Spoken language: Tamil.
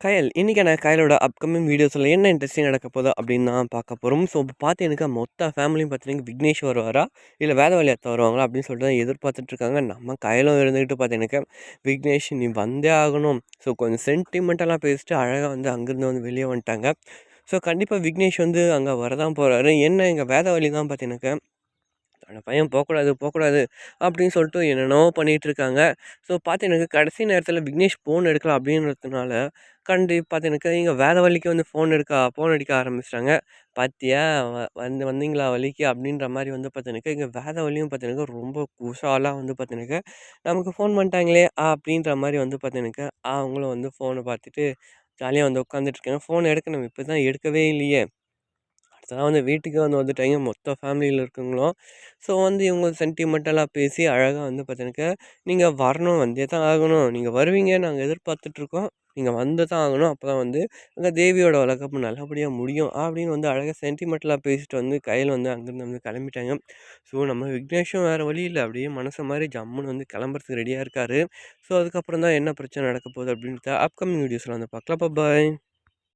கயல். இன்னைக்கான கயலோட அப்கமிங் வீடியோஸ்ல என்ன இன்ட்ரெஸ்டிங் நடக்க போகுது அப்படின்னு தான் பார்க்க போறோம். ஸோ, இப்போ பார்த்தீங்கன்னாக்கா மொத்த ஃபேமிலியும் பார்த்தீங்கன்னா, விக்னேஷ் வருவாரா? இல்ல வேதவழி அத்தை வருவாங்களா? அப்படின்னு சொல்லிட்டு தான் எதிர்பார்த்துட்டு இருக்காங்க. நம்ம கயலும் இருந்துகிட்டு பார்த்தீங்கன்னாக்கா, விக்னேஷ் நீ வந்தே ஆகணும். ஸோ, கொஞ்சம் சென்டிமெண்டலா பேசிட்டு அழகா வந்து அங்கேருந்து வந்து வெளிய வந்துட்டாங்க. ஸோ, கண்டிப்பா விக்னேஷ் வந்து அங்க வரதான் போறாரு. என்ன எங்க வேதவழி தான் பார்த்தீங்கன்னாக்கா அந்த பையன் போக்கூடாது, போக்கூடாது அப்படின்னு சொல்லிட்டு என்னென்னவோ பண்ணிட்டுருக்காங்க. ஸோ பார்த்தீங்கன்னாக்கா, கடைசி நேரத்தில விக்னேஷ் ஃபோன் எடுக்கல அப்படின்றதுனால, பார்த்தீங்கன்னாக்கா, இங்க வேற வழிக்கு வந்து ஃபோன் அடிக்க ஆரம்பிச்சுட்டாங்க. "பாத்தியா வந்தீங்களா வழிக்கு?" அப்படின்ற மாரி வந்து பார்த்தீங்கன்னாக்கா, இங்க வேற வழியும் பார்த்தீங்கன்னாக்கா, ரொம்ப குஷாலா வந்து பார்த்தீங்கன்னாக்கா, "நமக்கு ஃபோன் பண்ணிட்டாங்களே" அப்படின்ற மாரி வந்து பார்த்தீங்கன்னாக்கா, அவங்களும் வந்து ஃபோன பார்த்துட்டு ஜாலியா வந்து உட்காந்துட்டுருக்காங்க. ஃபோன் எடுக்கணும். இப்ப தான் எடுக்கவே இல்லையே! அடுத்ததா வந்து வீட்டுக்கே வந்து வந்துட்டாய்ங்க. மொத்த ஃபேமிலியில இருக்கவங்களும். ஸோ வந்து இவங்க சென்டிமெண்டலா பேசி அழகா வந்து பார்த்தீங்கன்னாக்கா, "நீங்க வரணும். வந்தே தான் ஆகணும். நீங்க வருவீங்க நாங்க எதிர்பார்த்துட்ருக்கோம். நீங்க வந்து தான் ஆகணும். அப்பதான் வந்து எங்க தேவியோட வளகாப்பு நல்லபடியா முடியும்." அப்படின்னு வந்து அழகா சென்டிமெண்டலா பேசிட்டு வந்து கையில வந்து அங்கேருந்து வந்து கிளம்பிட்டாங்க. ஸோ நம்ம விக்னேஷும் வேற வழி இல்ல. அப்படியே மனசு மாரி ஜம்முன்னு வந்து கிளம்புறதுக்கு ரெடியா இருக்காரு. ஸோ அதுக்கப்புறம் தான் என்ன பிரச்சனை நடக்க போகுது அப்படின்றத அப்கமிங் வீடியோஸ்ல வந்து பார்க்கலாம். பாய்.